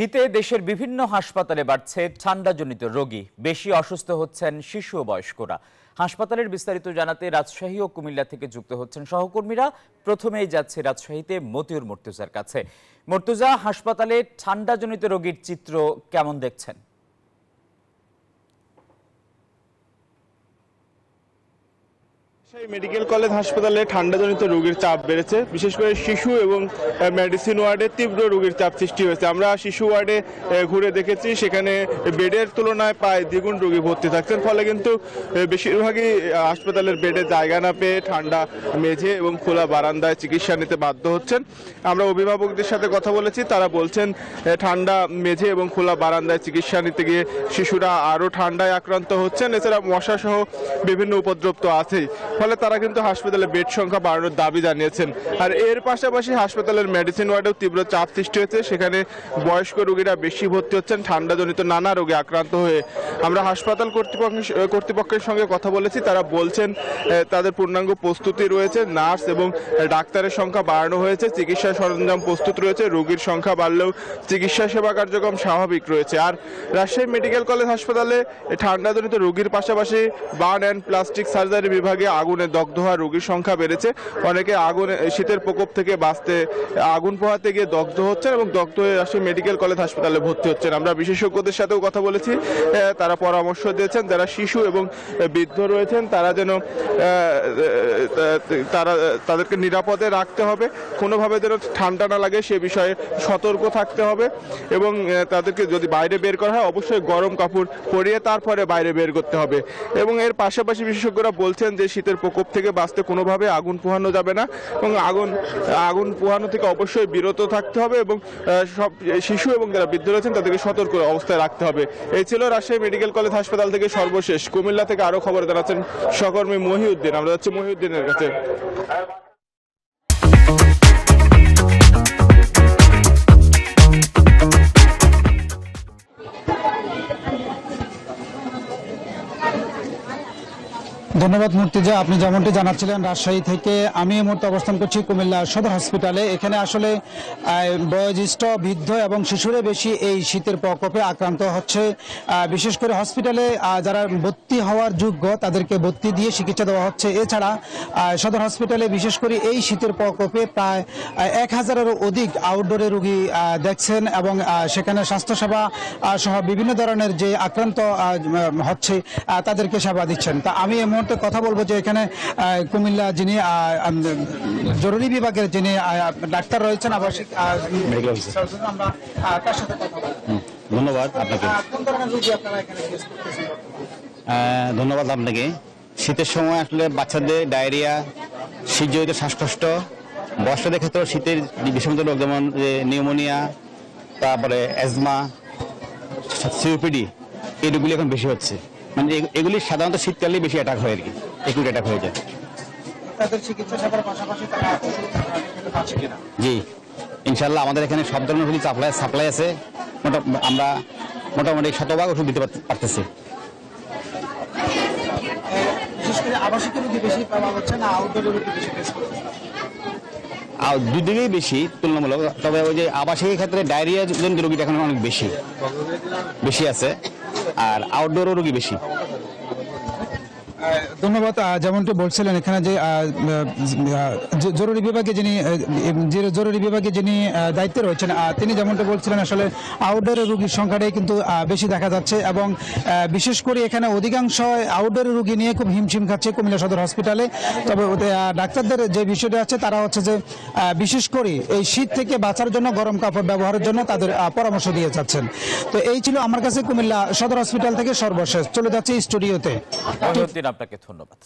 শীতে দেশের বিভিন্ন হাসপাতালে বাড়ছে ঠান্ডাজনিত রোগী। বেশি অসুস্থ হচ্ছেন শিশু ও বয়স্করা। হাসপাতালের বিস্তারিত জানাতে রাজশাহী ও কুমিল্লা থেকে যুক্ত হচ্ছেন সহকর্মীরা। প্রথমেই যাচ্ছে রাজশাহীতে মতিউর মুর্তজার কাছে। মুর্তজা, হাসপাতালে ঠান্ডাজনিত রোগীর চিত্র কেমন দেখছেন? মেডিকেল কলেজ হাসপাতালে ঠান্ডাজনিত রোগীর চাপ বেড়েছে, বিশেষ করে শিশু এবং মেডিসিন ওয়ার্ডে তীব্র রোগীর চাপ সৃষ্টি হয়েছে। আমরা শিশু ওয়ার্ডে ঘুরে দেখেছি, সেখানে বেডের তুলনায় প্রায় দ্বিগুণ রোগী ভর্তি থাকছেন। ফলে কিন্তু বেশিরভাগই হাসপাতালের বেডে জায়গা না পেয়ে ঠান্ডা মেঝে এবং খোলা বারান্দায় চিকিৎসা নিতে বাধ্য হচ্ছেন। আমরা অভিভাবকদের সাথে কথা বলেছি, তারা বলছেন ঠান্ডা মেঝে এবং খোলা বারান্দায় চিকিৎসা নিতে গিয়ে শিশুরা আরও ঠান্ডায় আক্রান্ত হচ্ছেন। এছাড়া মশা সহ বিভিন্ন উপদ্রব তো আছেই। ফলে তারা কিন্তু হাসপাতালে বেড সংখ্যা বাড়ানোর দাবি জানিয়েছেন। আর এর পাশাপাশি হাসপাতালের মেডিসিন ওয়ার্ডেও তীব্র চাপ সৃষ্টি হয়েছে। সেখানে বয়স্ক রোগীরা বেশি ভর্তি হচ্ছেন ঠান্ডাজনিত নানা রোগে আক্রান্ত হয়ে। আমরা হাসপাতাল কর্তৃপক্ষের সঙ্গে কথা বলেছি, তারা বলছেন তাদের পূর্ণাঙ্গ প্রস্তুতি রয়েছে, নার্স এবং ডাক্তারের সংখ্যা বাড়ানো হয়েছে, চিকিৎসা সরঞ্জাম প্রস্তুত রয়েছে, রোগীর সংখ্যা বাড়লেও চিকিৎসা সেবা কার্যক্রম স্বাভাবিক রয়েছে। আর রাজশাহী মেডিকেল কলেজ হাসপাতালে ঠান্ডাজনিত রোগীর পাশাপাশি বার্ন অ্যান্ড প্লাস্টিক সার্জারি বিভাগে আগুনে দগ্ধ হওয়া রোগীর সংখ্যা বেড়েছে। অনেকে শীতের প্রকোপ থেকে বাঁচতে আগুন পোহাতে গিয়ে দগ্ধ হচ্ছেন এবং দগ্ধ হয়ে রাজশাহী মেডিকেল কলেজ হাসপাতালে ভর্তি হচ্ছেন। আমরা বিশেষজ্ঞদের সাথেও কথা বলেছি, তারা পরামর্শ দিয়েছেন যারা শিশু এবং বৃদ্ধ রয়েছেন তারা যেন তাদেরকে নিরাপদে রাখতে হবে, কোনোভাবে যেন ঠান্ডা না লাগে সে বিষয়ে সতর্ক থাকতে হবে এবং তাদেরকে যদি বাইরে বের করা হয় অবশ্যই গরম কাপড় পরিয়ে তারপরে বাইরে বের করতে হবে। এবং এর পাশাপাশি বিশেষজ্ঞরা বলছেন যে শীতের প্রকোপ থেকে বাঁচতে কোনোভাবে আগুন পোহানো যাবে না এবং আগুন পোহানো থেকে অবশ্যই বিরত থাকতে হবে এবং সব শিশু এবং যারা বৃদ্ধ রয়েছেন তাদেরকে সতর্ক অবস্থায় রাখতে হবে। এই ছিল রাজশাহী মেডিকেল কলেজ হাসপাতাল থেকে সর্বশেষ। কুমিল্লা থেকে আরো খবর জানাচ্ছেন সহকর্মী মহিউদ্দিন। আমরা যাচ্ছি মহিউদ্দিনের কাছে। ধন্যবাদ মুর্তজা, আপনি যেমনটি জানাচ্ছিলেন রাজশাহী থেকে। আমি এই মুহূর্তে অবস্থান করছি কুমিল্লা সদর হসপিটালে। এখানে আসলে বয়োজ্যেষ্ঠ, বৃদ্ধ এবং শিশুরা বেশি এই শীতের প্রকোপে আক্রান্ত হচ্ছে। বিশেষ করে হসপিটালে যারা ভর্তি হওয়ার যোগ্য তাদেরকে ভর্তি দিয়ে চিকিৎসা দেওয়া হচ্ছে। এছাড়া সদর হসপিটালে বিশেষ করে এই শীতের প্রকোপে প্রায় 1000-এরও অধিক আউটডোরে রোগী দেখছেন এবং সেখানে স্বাস্থ্যসেবা সহ বিভিন্ন ধরনের যে আক্রান্ত হচ্ছে তাদেরকে সেবা দিচ্ছেন। তা আমি এই মুহূর্তে কথা বলবো যে এখানে কুমিল্লা যিনি জরুরি বিভাগের যিনি ডাক্তার রয়েছেন আবাসিক মেডিকেল অফিসার, আমরা তার সাথে কথা বলবো। ধন্যবাদ আপনাকে। কোন ধরনের রোগী আপনারা এখানে ফেস করতেছেন? ধন্যবাদ আপনাকে। শীতের সময় আসলে বাচ্চাদের ডায়রিয়া, শীতজনিত শ্বাসকষ্ট, বয়স্কদের ক্ষেত্রেও শীতের বিষমত রোগ যেমন নিউমোনিয়া, তারপরে অ্যাজমা, সিওপিডি, এই রোগগুলি এখন বেশি হচ্ছে। মানে এগুলি সাধারণত শীতকালে বেশি অ্যাটাক হয় আর কি, একুট অ্যাটাক হয়ে যায়। জি ইনশাল্লাহ আমাদের এখানে সব ধরনের ওষুধ সাপ্লাই আছে। আমরা মোটামুটি শতভাগ ওষুধ দিতে পারতেছি। দুই দিকেই বেশি তুলনামূলক, তবে ওই যে আবাসিক ক্ষেত্রে ডায়রিয়া জনিত রোগীটা এখন অনেক বেশি আছে আর আউটডোরও রোগী বেশি। ধন্যবাদ। যেমনটি বলছিলেন এখানে যে জরুরি বিভাগে যিনি দায়িত্বে রয়েছেন তিনি যেমনটি বলছিলেন আসলে আউটডোরের রোগীর সংখ্যাটাই কিন্তু বেশি দেখা যাচ্ছে এবং বিশেষ করে এখানে অধিকাংশ আউটডোরের রোগী নিয়ে খুব হিমশিম খাচ্ছে কুমিল্লা সদর হসপিটালে। তবে ডাক্তারদের যে বিষয়টা আছে তারা হচ্ছে যে বিশেষ করে এই শীত থেকে বাঁচার জন্য গরম কাপড় ব্যবহারের জন্য তাদের পরামর্শ দিয়ে যাচ্ছেন। তো এই ছিল আমার কাছে কুমিল্লা সদর হসপিটাল থেকে সর্বশেষ। চলে যাচ্ছে স্টুডিওতে। আপনাকে ধন্যবাদ।